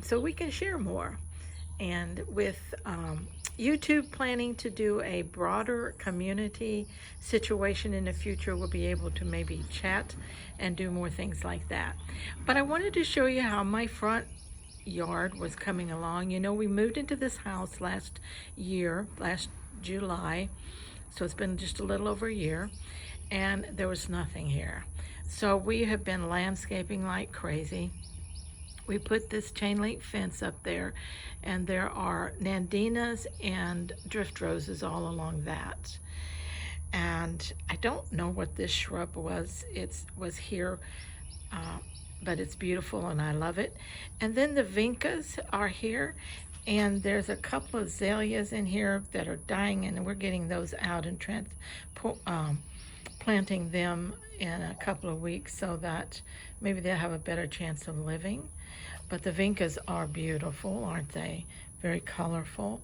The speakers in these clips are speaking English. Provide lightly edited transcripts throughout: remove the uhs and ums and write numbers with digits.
so we can share more. And with YouTube planning to do a broader community situation in the future, we'll be able to maybe chat and do more things like that. But I wanted to show you how my front yard was coming along. You know, we moved into this house last year, last July, so it's been just a little over a year, and there was nothing here. So we have been landscaping like crazy. We put this chain link fence up there, and there are nandinas and drift roses all along that. And I don't know what this shrub was. It was here, but it's beautiful and I love it. And then the vincas are here, and there's a couple of azaleas in here that are dying, and we're getting those out and planting them in a couple of weeks so that maybe they'll have a better chance of living. But the vincas are beautiful, aren't they? Very colorful.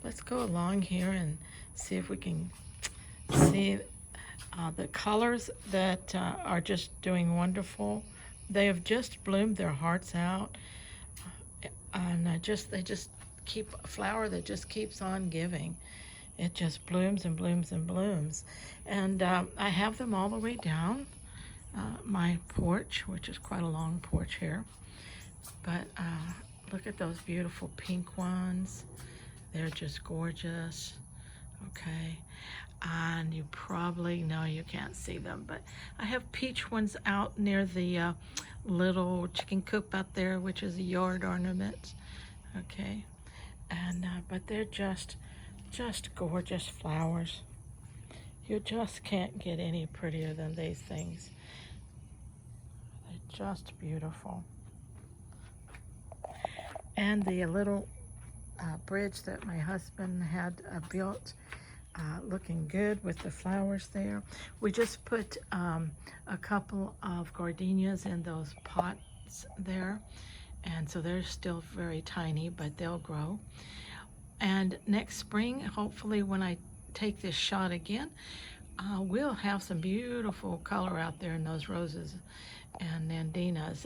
Let's go along here and see if we can see the colors that are just doing wonderful. They have just bloomed their hearts out, and they just keep a flower that just keeps on giving. It just blooms and blooms and blooms. And I have them all the way down my porch, which is quite a long porch here. But look at those beautiful pink ones. They're just gorgeous. Okay. And you probably know you can't see them, but I have peach ones out near the little chicken coop out there, which is a yard ornament. Okay. And but they're just gorgeous flowers. You just can't get any prettier than these things. They're just beautiful. And the little bridge that my husband had built, looking good with the flowers there. We just put a couple of gardenias in those pots there, and so they're still very tiny, but they'll grow. And next spring, hopefully when I take this shot again, we'll have some beautiful color out there in those roses and nandinas.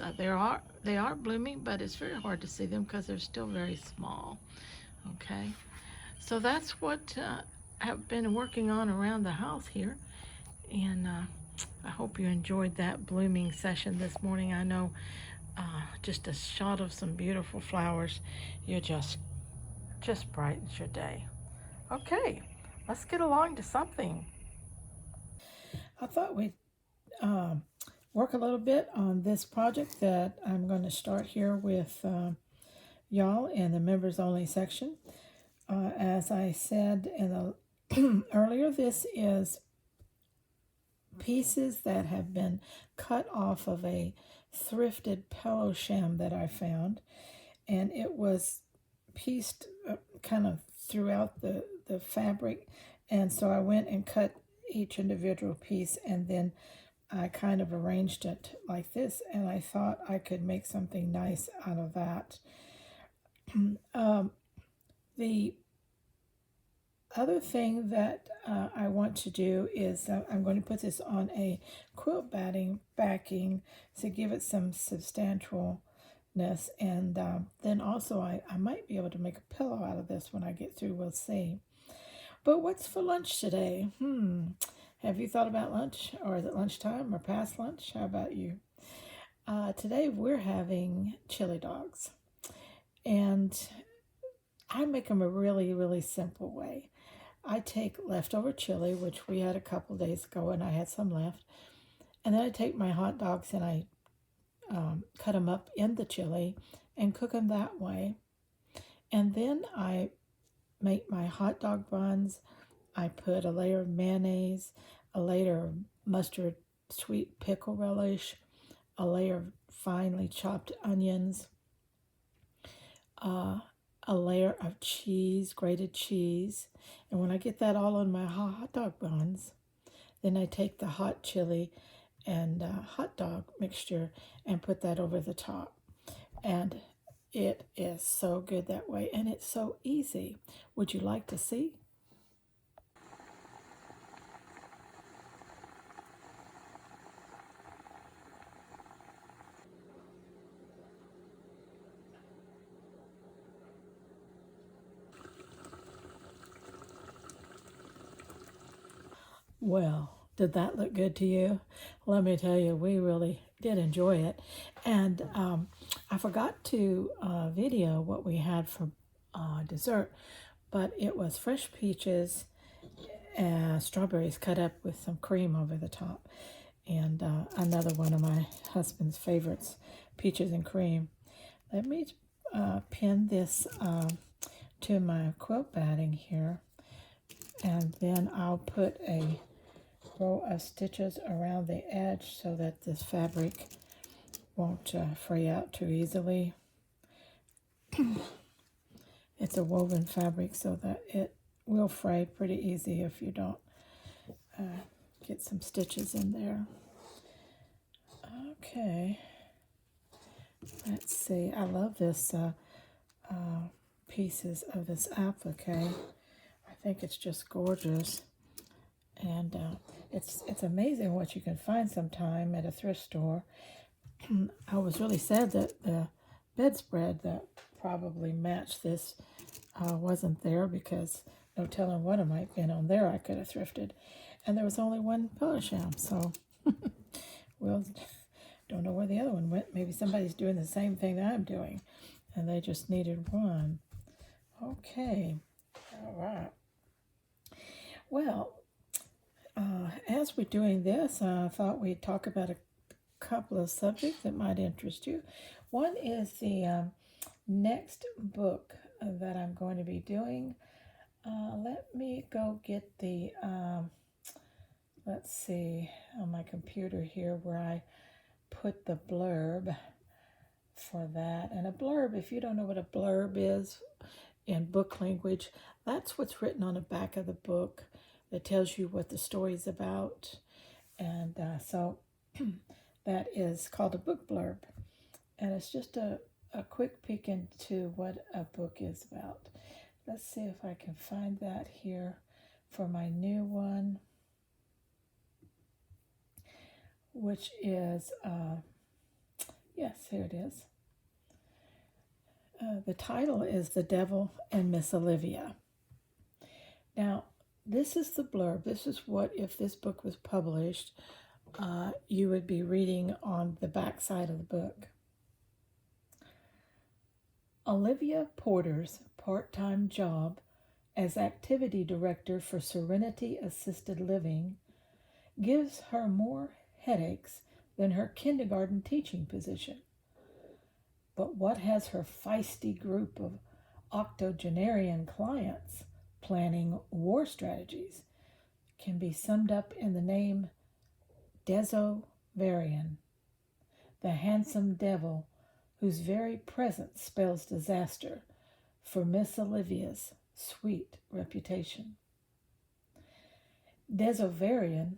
They are blooming, but it's very hard to see them because they're still very small. Okay, so that's what I've been working on around the house here, and I hope you enjoyed that blooming session this morning. I know just a shot of some beautiful flowers, you just brightens your day. Okay, let's get along to something. I thought we'd work a little bit on this project that I'm going to start here with y'all in the members only section. As I said in the earlier, this is pieces that have been cut off of a thrifted pillow sham that I found, and it was pieced kind of throughout the fabric, and so I went and cut each individual piece, and then I kind of arranged it like this, and I thought I could make something nice out of that. The other thing that I want to do is I'm going to put this on a quilt backing to give it some substantialness, and then also I might be able to make a pillow out of this when I get through. We'll see. But what's for lunch today? Have you thought about lunch, or is it lunchtime or past lunch? How about you? Today we're having chili dogs, and I make them a really, really simple way. I take leftover chili, which we had a couple days ago, and I had some left, and then I take my hot dogs and I cut them up in the chili and cook them that way. And then I make my hot dog buns. I put a layer of mayonnaise, a layer of mustard sweet pickle relish, a layer of finely chopped onions, a layer of cheese, grated cheese. And when I get that all on my hot dog buns, then I take the hot chili and hot dog mixture and put that over the top. And it is so good that way, and it's so easy. Would you like to see? Well, did that look good to you? Let me tell you, we really did enjoy it. And I forgot to video what we had for dessert, but it was fresh peaches and strawberries cut up with some cream over the top. And another one of my husband's favorites, peaches and cream. Let me pin this to my quilt batting here, and then I'll put a row of stitches around the edge so that this fabric won't fray out too easily. It's a woven fabric, so that it will fray pretty easy if you don't get some stitches in there. Okay, let's see. I love this pieces of this applique. I think it's just gorgeous, and it's amazing what you can find sometime at a thrift store. I was really sad that the bedspread that probably matched this wasn't there, because no telling what it might have been on there I could have thrifted. And there was only one pillow sham, so we'll don't know where the other one went. Maybe somebody's doing the same thing that I'm doing, and they just needed one. Okay, all right. Well, as we're doing this, I thought we'd talk about a couple of subjects that might interest you. One is the next book that I'm going to be doing. Let me go get the, let's see, on my computer here where I put the blurb for that. And a blurb, if you don't know what a blurb is in book language, that's what's written on the back of the book that tells you what the story's about. And so that is called a book blurb. And it's just a quick peek into what a book is about. Let's see if I can find that here for my new one, which is, yes, here it is. The title is The Devil and Miss Olivia. Now, this is the blurb. This is what, if this book was published, you would be reading on the back side of the book. Olivia Porter's part-time job as activity director for Serenity Assisted Living gives her more headaches than her kindergarten teaching position. But what has her feisty group of octogenarian clients planning war strategies can be summed up in the name Desovarian, the handsome devil whose very presence spells disaster for Miss Olivia's sweet reputation. Desovarian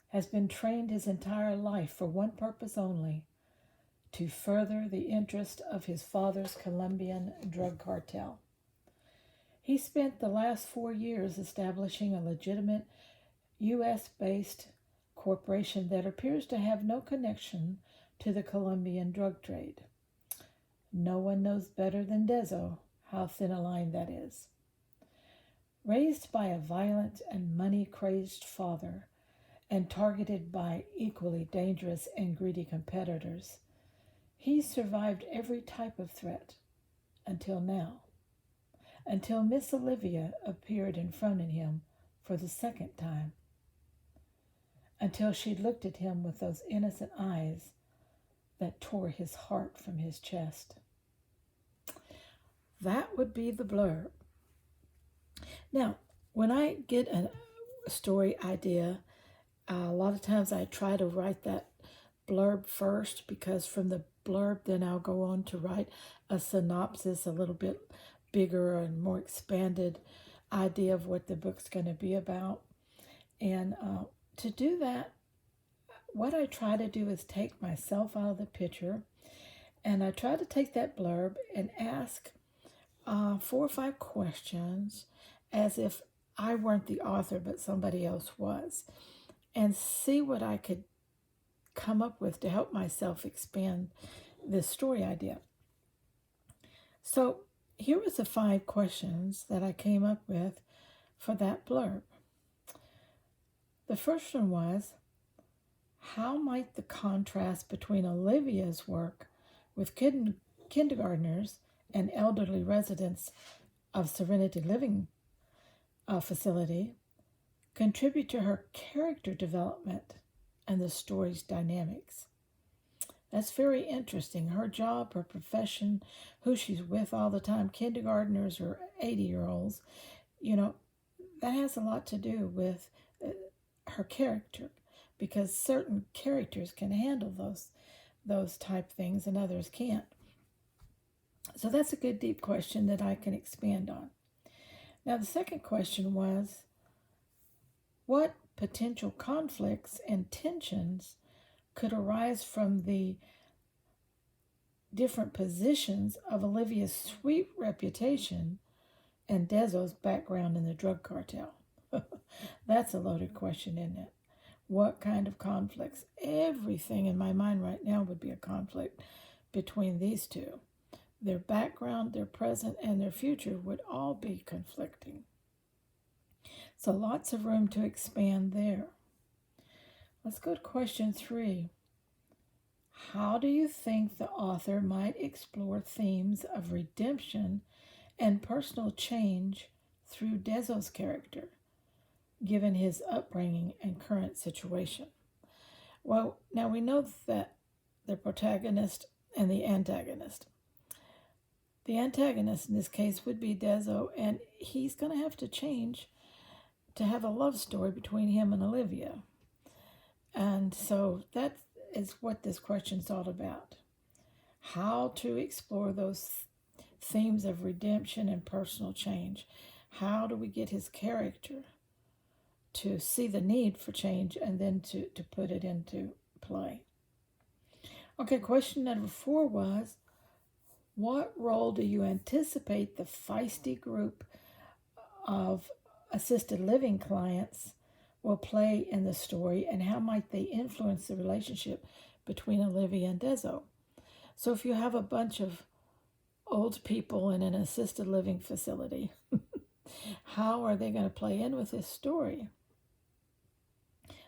has been trained his entire life for one purpose only: to further the interest of his father's Colombian drug cartel. He spent the last 4 years establishing a legitimate U.S.-based corporation that appears to have no connection to the Colombian drug trade. No one knows better than Dezo how thin a line that is. Raised by a violent and money-crazed father and targeted by equally dangerous and greedy competitors, he survived every type of threat until now, until Miss Olivia appeared in front of him for the second time, until she looked at him with those innocent eyes that tore his heart from his chest. That would be the blurb. Now, when I get a story idea, a lot of times I try to write that blurb first, because from the blurb then I'll go on to write a synopsis, a little bit bigger and more expanded idea of what the book's going to be about. And to do that, what I try to do is take myself out of the picture, and I try to take that blurb and ask 4 or 5 questions as if I weren't the author but somebody else was, and see what I could come up with to help myself expand this story idea. So here was the 5 questions that I came up with for that blurb. The first one was, how might the contrast between Olivia's work with kindergartners and elderly residents of Serenity Living facility contribute to her character development and the story's dynamics? That's very interesting. Her job, her profession, who she's with all the time, kindergartners or 80-year-olds, that has a lot to do with her character, because certain characters can handle those type things and others can't. So that's a good deep question that I can expand on. Now the second question was, what potential conflicts and tensions could arise from the different positions of Olivia's sweet reputation and Dezo's background in the drug cartel? That's a loaded question, isn't it? What kind of conflicts? Everything in my mind right now would be a conflict between these two. Their background, their present, and their future would all be conflicting. So lots of room to expand there. Let's go to question 3. How do you think the author might explore themes of redemption and personal change through Dezo's character, given his upbringing and current situation? Well, now we know that the protagonist and the antagonist. The antagonist in this case would be Dezo, and he's going to have to change to have a love story between him and Olivia. And so that is what this question's all about. How to explore those themes of redemption and personal change. How do we get his character to see the need for change and then to put it into play? Okay, question number 4 was, what role do you anticipate the feisty group of assisted living clients will play in the story, and how might they influence the relationship between Olivia and Dezo? So if you have a bunch of old people in an assisted living facility, how are they going to play in with this story?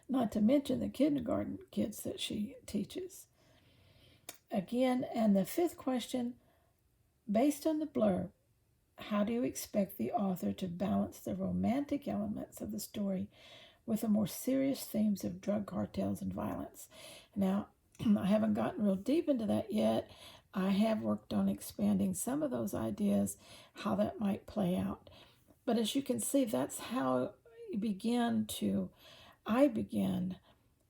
Not to mention the kindergarten kids that she teaches. Again, and the 5th question, based on the blurb, how do you expect the author to balance the romantic elements of the story with the more serious themes of drug cartels and violence? Now, I haven't gotten real deep into that yet. I have worked on expanding some of those ideas, how that might play out. But as you can see, that's how I began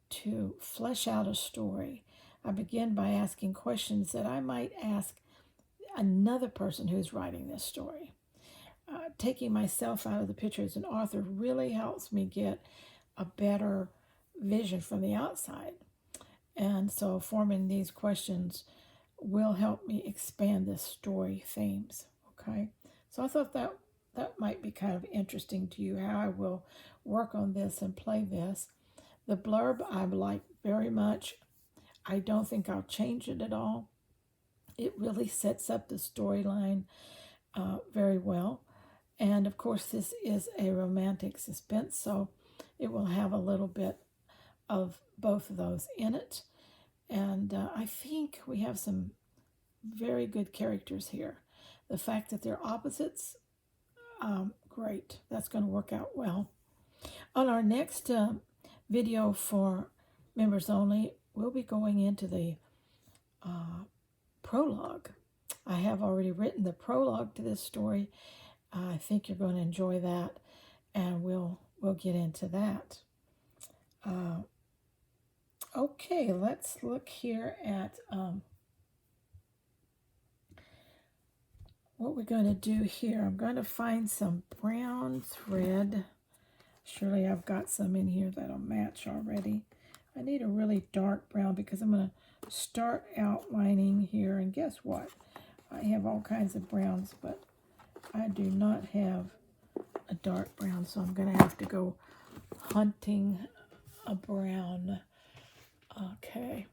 to flesh out a story. I begin by asking questions that I might ask another person who's writing this story. Taking myself out of the picture as an author really helps me get a better vision from the outside. And so forming these questions will help me expand this story themes. Okay, so I thought that might be kind of interesting to you, how I will work on this and play this. The blurb I like very much. I don't think I'll change it at all. It really sets up the storyline very well. And of course, this is a romantic suspense, so it will have a little bit of both of those in it. And I think we have some very good characters here. The fact that they're opposites, great. That's going to work out well. On our next video for members only, we'll be going into the prologue. I have already written the prologue to this story. I think you're going to enjoy that, and we'll get into that. Okay, let's look here at what we're going to do here. I'm going to find some brown thread. Surely I've got some in here that'll match already. I need a really dark brown because I'm going to start outlining here. And guess what? I have all kinds of browns, but I do not have a dark brown, so I'm going to have to go hunting a brown. Okay.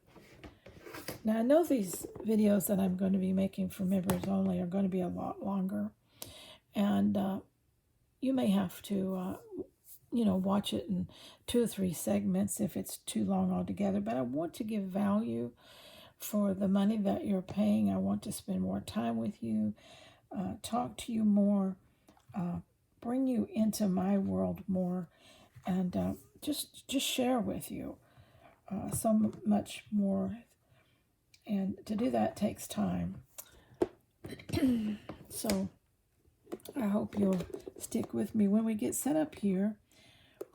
Now, I know these videos that I'm going to be making for members only are going to be a lot longer, and you may have to watch it in 2 or 3 segments if it's too long altogether. But I want to give value for the money that you're paying. I want to spend more time with you, talk to you more, bring you into my world more, and just share with you so much more. And to do that takes time. So I hope you'll stick with me. When we get set up here,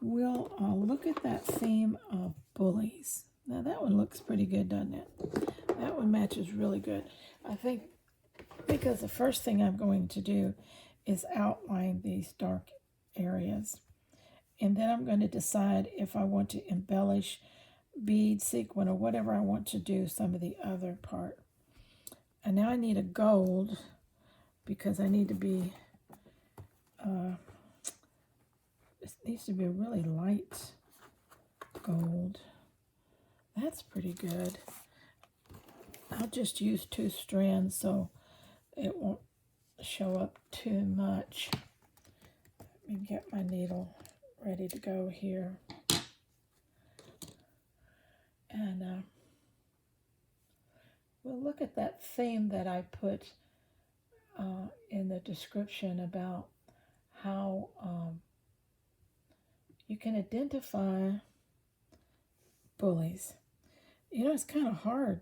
we'll look at that theme of bullies. Now that one looks pretty good, doesn't it? That one matches really good. I think because the first thing I'm going to do is outline these dark areas. And then I'm going to decide if I want to embellish bead, sequin, or whatever I want to do some of the other part. And now I need a gold because I need to be, it needs to be a really light gold. That's pretty good. I'll just use 2 strands so it won't show up too much. Let me get my needle ready to go here. And we'll look at that theme that I put in the description about how you can identify bullies. It's kind of hard.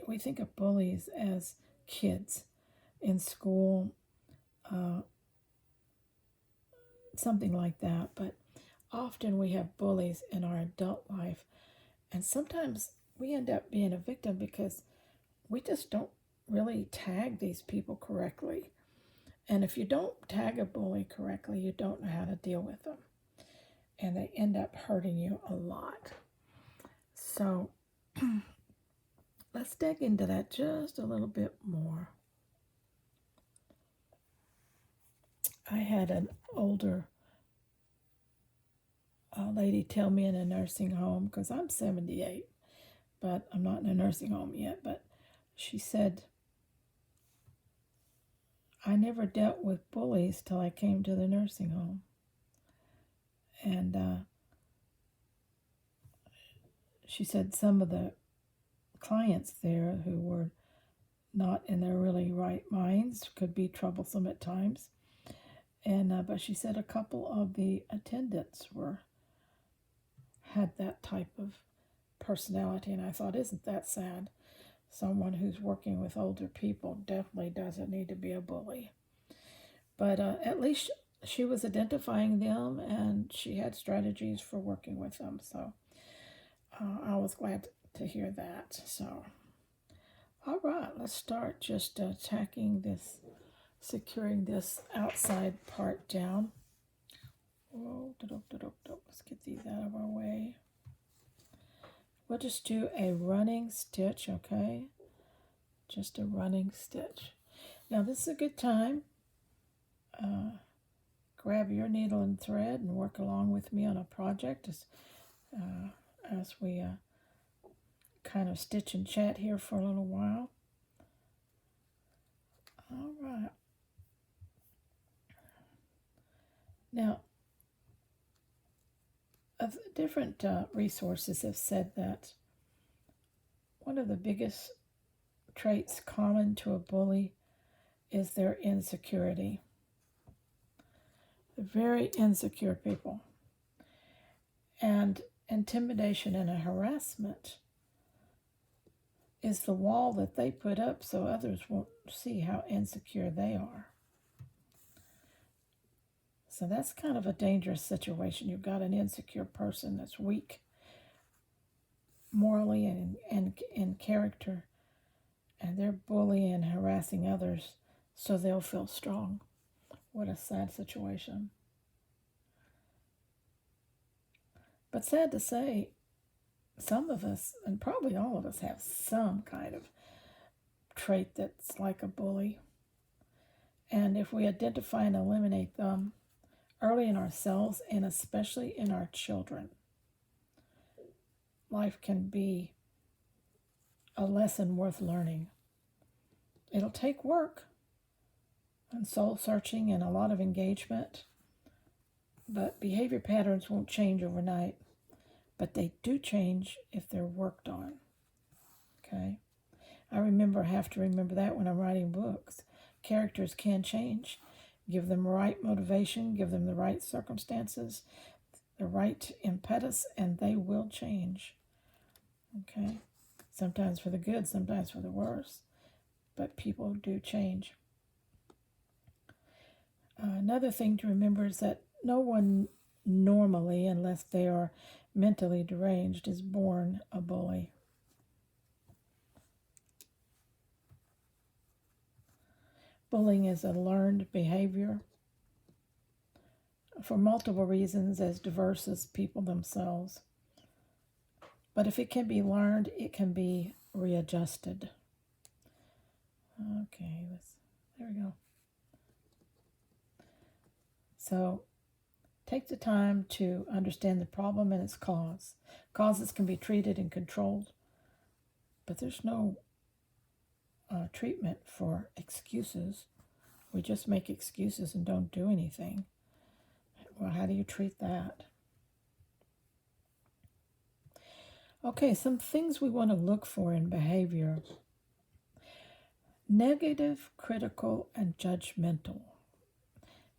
We think of bullies as kids in school, something like that, but often we have bullies in our adult life, and sometimes we end up being a victim because we just don't really tag these people correctly. And if you don't tag a bully correctly, you don't know how to deal with them, and they end up hurting you a lot. So let's dig into that just a little bit more. I had an older lady tell me in a nursing home, because I'm 78, but I'm not in a nursing home yet, but she said, I never dealt with bullies till I came to the nursing home. And she said some of the clients there who were not in their really right minds could be troublesome at times. And but she said a couple of the attendants had that type of personality, and I thought, isn't that sad? Someone who's working with older people definitely doesn't need to be a bully. But at least she was identifying them, and she had strategies for working with them. So I was glad to hear that. So, all right, let's start just tacking this, securing this outside part down. Whoa, let's get these out of our way. We'll just do a running stitch, okay? Just a running stitch. Now this is a good time. Grab your needle and thread and work along with me on a project as we kind of stitch and chat here for a little while. All right. Now, different resources have said that one of the biggest traits common to a bully is their insecurity. They're very insecure people. And intimidation and harassment is the wall that they put up so others won't see how insecure they are. So that's kind of a dangerous situation. You've got an insecure person that's weak morally and in character, and they're bullying and harassing others so they'll feel strong. What a sad situation. But sad to say, some of us, and probably all of us, have some kind of trait that's like a bully. And if we identify and eliminate them early in ourselves, and especially in our children, life can be a lesson worth learning. It'll take work and soul searching and a lot of engagement, But behavior patterns won't change overnight, but they do change if they're worked on. Okay? I have to remember that when I'm writing books. Characters can change. Give them the right motivation, give them the right circumstances, the right impetus, and they will change. Okay? Sometimes for the good, sometimes for the worse. But people do change. Another thing to remember is that no one normally, unless they are mentally deranged, is born a bully. Bullying is a learned behavior for multiple reasons, as diverse as people themselves. But if it can be learned, it can be readjusted. Okay, there we go. So take the time to understand the problem and its cause. Causes can be treated and controlled, but there's no treatment for excuses. We just make excuses and don't do anything. Well, how do you treat that? Okay, some things we want to look for in behavior. Negative, critical, and judgmental.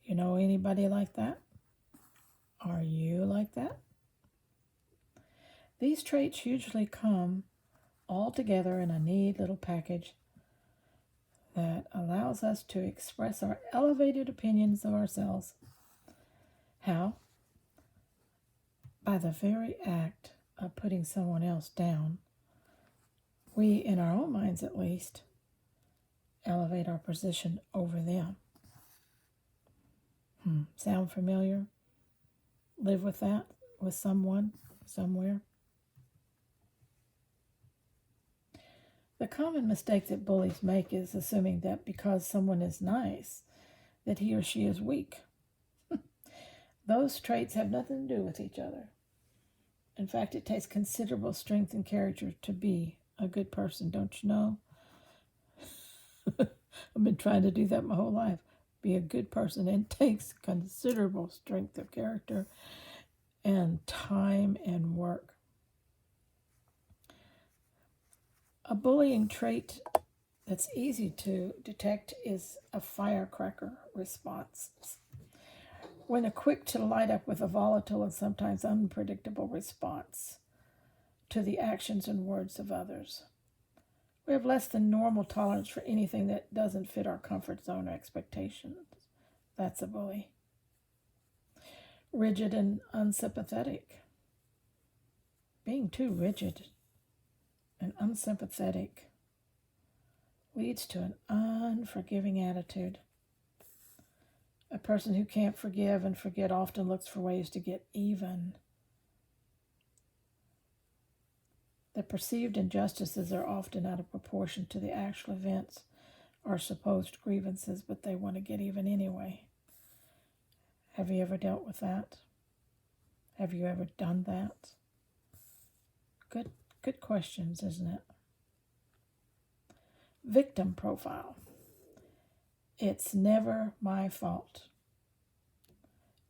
You know anybody like that? Are you like that? These traits usually come all together in a neat little package that allows us to express our elevated opinions of ourselves. How? By the very act of putting someone else down, we, in our own minds at least, elevate our position over them. Sound familiar? Live with that, with someone, somewhere? The common mistake that bullies make is assuming that because someone is nice, that he or she is weak. Those traits have nothing to do with each other. In fact, it takes considerable strength and character to be a good person, don't you know? I've been trying to do that my whole life. Be a good person. It takes considerable strength of character and time and work. A bullying trait that's easy to detect is a firecracker response. When a quick to light up with a volatile and sometimes unpredictable response to the actions and words of others. We have less than normal tolerance for anything that doesn't fit our comfort zone or expectations. That's a bully. Rigid and unsympathetic. Being too rigid and unsympathetic leads to an unforgiving attitude. A person who can't forgive and forget often looks for ways to get even. The perceived injustices are often out of proportion to the actual events or supposed grievances, but they want to get even anyway. Have you ever dealt with that? Have you ever done that? Good questions, isn't it? Victim profile. It's never my fault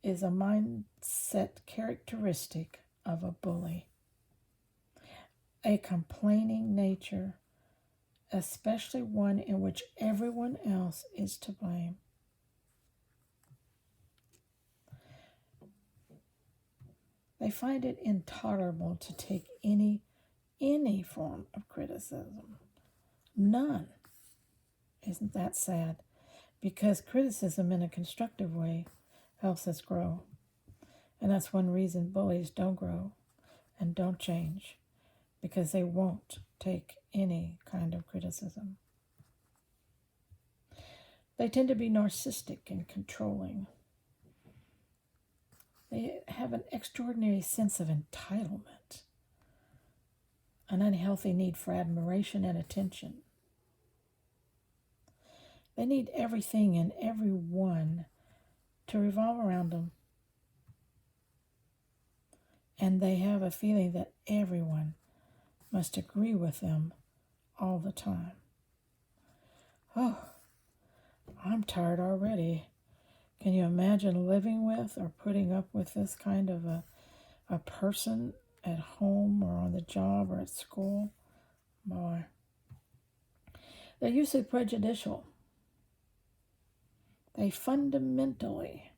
is a mindset characteristic of a bully. A complaining nature, especially one in which everyone else is to blame. They find it intolerable to take any form of criticism. None. Isn't that sad? Because criticism in a constructive way helps us grow. And that's one reason bullies don't grow and don't change, because they won't take any kind of criticism. They tend to be narcissistic and controlling. They have an extraordinary sense of entitlement, an unhealthy need for admiration and attention. They need everything and everyone to revolve around them. And they have a feeling that everyone must agree with them all the time. Oh, I'm tired already. Can you imagine living with or putting up with this kind of a person at home or on the job or at school? Boy. They're usually prejudicial. They fundamentally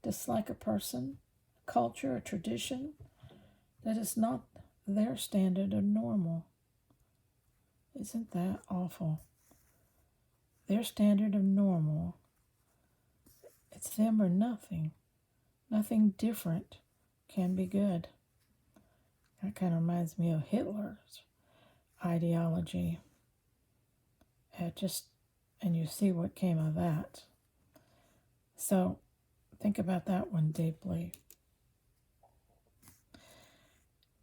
dislike a person, culture, or tradition that is not their standard of normal. Isn't that awful? Their standard of normal, it's them or nothing. Nothing different can be good. That kind of reminds me of Hitler's ideology. And you see what came of that. So think about that one deeply.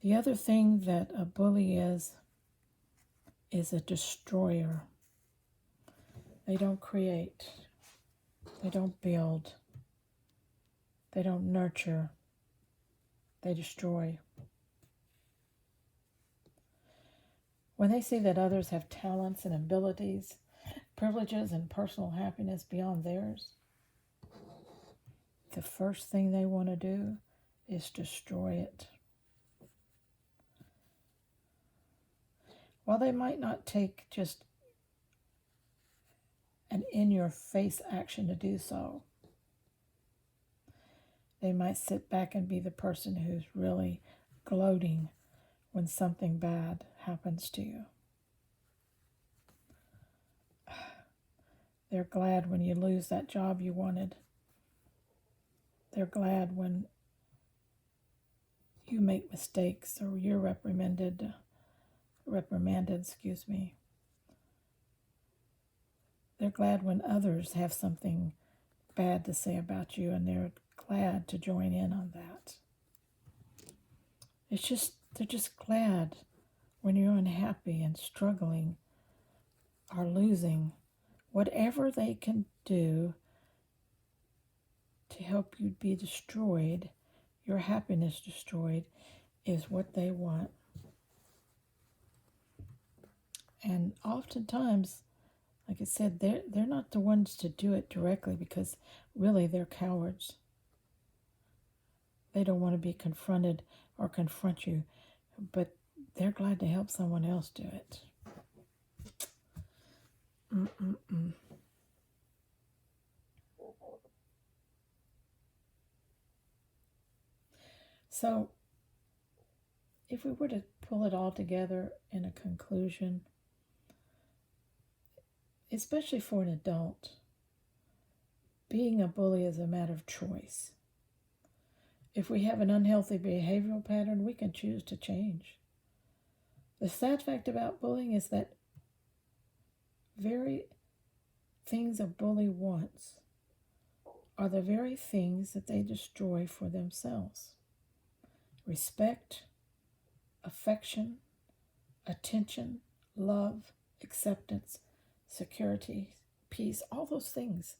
The other thing that a bully is a destroyer. They don't create. They don't build. They don't nurture. They destroy. When they see that others have talents and abilities, privileges and personal happiness beyond theirs, the first thing they want to do is destroy it. While they might not take just an in-your-face action to do so, they might sit back and be the person who's really gloating when something bad happens to you. They're glad when you lose that job you wanted. They're glad when you make mistakes or you're reprimanded. They're glad when others have something bad to say about you, and they're glad to join in on that. They're just glad when you're unhappy and struggling or losing. Whatever they can do to help you be destroyed, your happiness destroyed, is what they want. And oftentimes, like I said, they're not the ones to do it directly, because really they're cowards. They don't want to be confronted or confront you, but they're glad to help someone else do it. So, if we were to pull it all together in a conclusion, especially for an adult, being a bully is a matter of choice. If we have an unhealthy behavioral pattern, we can choose to change. The sad fact about bullying is that very things a bully wants are the very things that they destroy for themselves. Respect, affection, attention, love, acceptance, security, peace, all those things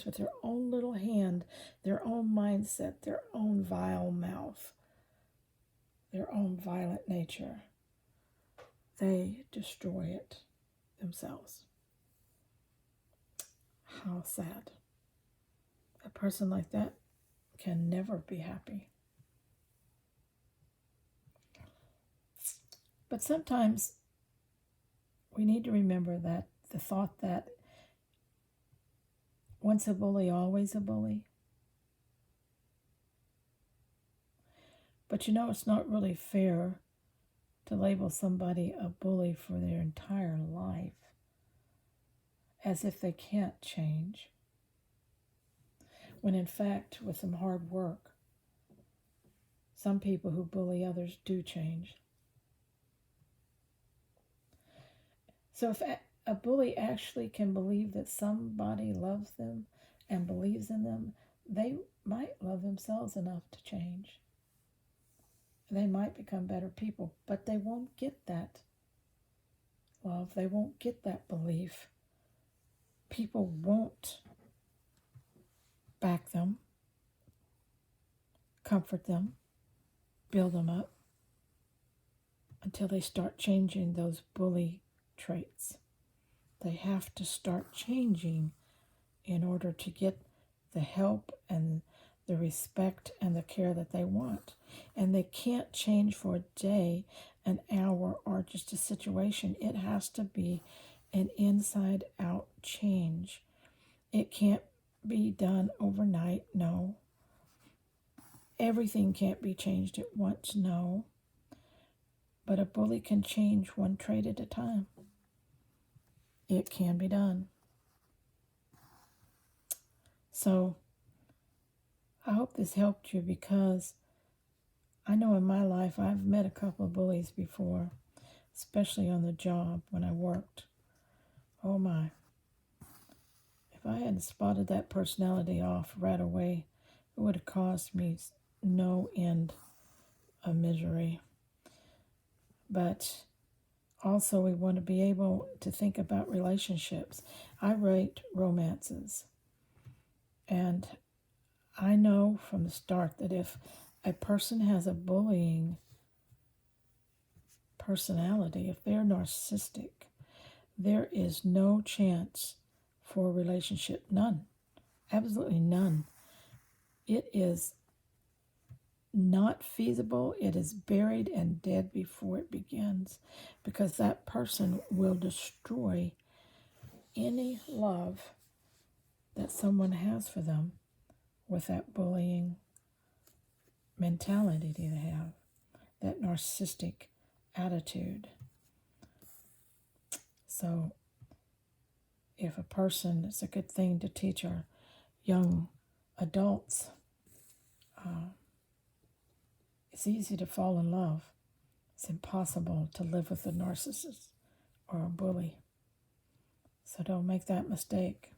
with their own little hand, their own mindset, their own vile mouth, their own violent nature, they destroy it themselves. How sad. A person like that can never be happy. But sometimes we need to remember that the thought that once a bully, always a bully. But it's not really fair to label somebody a bully for their entire life, as if they can't change. When in fact, with some hard work, some people who bully others do change. So if a bully actually can believe that somebody loves them and believes in them, they might love themselves enough to change. They might become better people, but they won't get that love. They won't get that belief. People won't back them, comfort them, build them up, until they start changing those bully traits. They have to start changing in order to get the help and the respect and the care that they want. And they can't change for a day, an hour, or just a situation. It has to be an inside out change. It can't be done overnight, no. Everything can't be changed at once, no. But a bully can change one trait at a time. It can be done. So I hope this helped you, because I know in my life I've met a couple of bullies before, especially on the job when I worked. Oh my. If I hadn't spotted that personality off right away, it would have caused me no end of misery. But also, we want to be able to think about relationships. I write romances, and I know from the start that if a person has a bullying personality, if they're narcissistic, there is no chance for a relationship. None. Absolutely none. It is not feasible. It is buried and dead before it begins, because that person will destroy any love that someone has for them with that bullying mentality they have, that narcissistic attitude. So if a person, it's a good thing to teach our young adults. It's easy to fall in love. It's impossible to live with a narcissist or a bully. So don't make that mistake.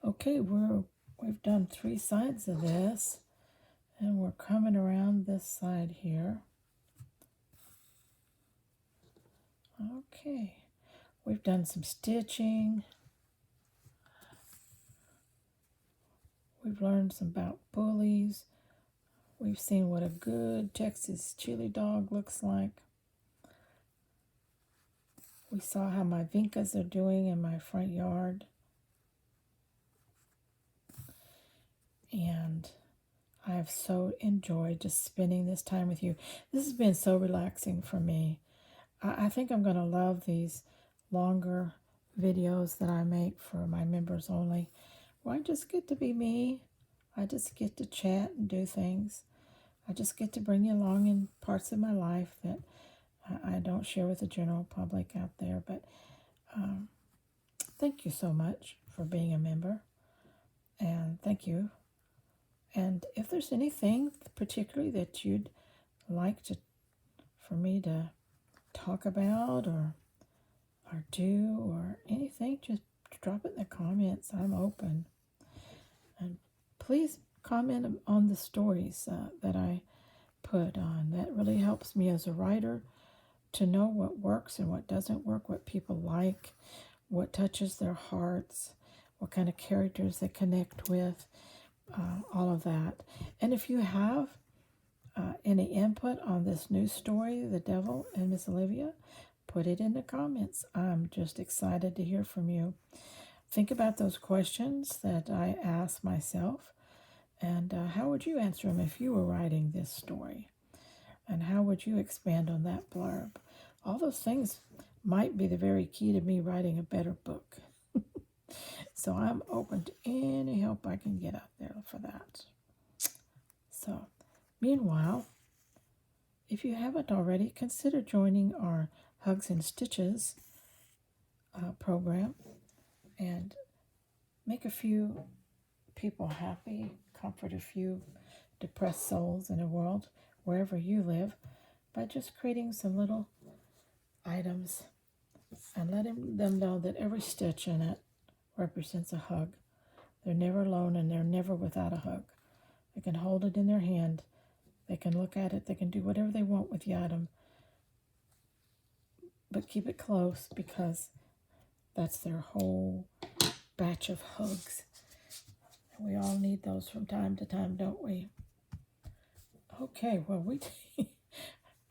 Okay, we've done 3 sides of this, and we're coming around this side here. Okay, we've done some stitching. We've learned some about bullies. We've seen what a good Texas chili dog looks like. We saw how my vincas are doing in my front yard. And I have so enjoyed just spending this time with you. This has been so relaxing for me. I think I'm going to love these longer videos that I make for my members only, where I just get to be me. I just get to chat and do things. I just get to bring you along in parts of my life that I don't share with the general public out there. But thank you so much for being a member. And thank you. And if there's anything particularly that you'd like for me to talk about or do or anything, just drop it in the comments. I'm open. And please comment on the stories that I put on. That really helps me as a writer to know what works and what doesn't work, what people like, what touches their hearts, what kind of characters they connect with, all of that. And if you have any input on this new story, The Devil and Miss Olivia, put it in the comments. I'm just excited to hear from you. Think about those questions that I asked myself, and how would you answer them if you were writing this story? And how would you expand on that blurb? All those things might be the very key to me writing a better book. So I'm open to any help I can get out there for that. So, meanwhile, if you haven't already, consider joining our Hugs and Stitches program and make a few people happy, comfort a few depressed souls in the world, wherever you live, by just creating some little items and letting them know that every stitch in it represents a hug. They're never alone, and they're never without a hug. They can hold it in their hand. They can look at it. They can do whatever they want with the item. But keep it close, because that's their whole batch of hugs. And we all need those from time to time, don't we? Okay, well,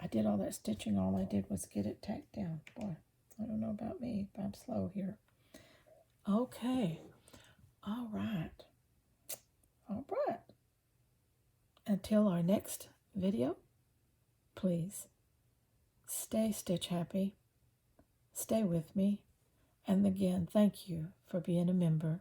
I did all that stitching. All I did was get it tacked down. Boy, I don't know about me, but I'm slow here. Okay, All right. All right. Until our next video, please stay stitch happy, stay with me, and again, thank you for being a member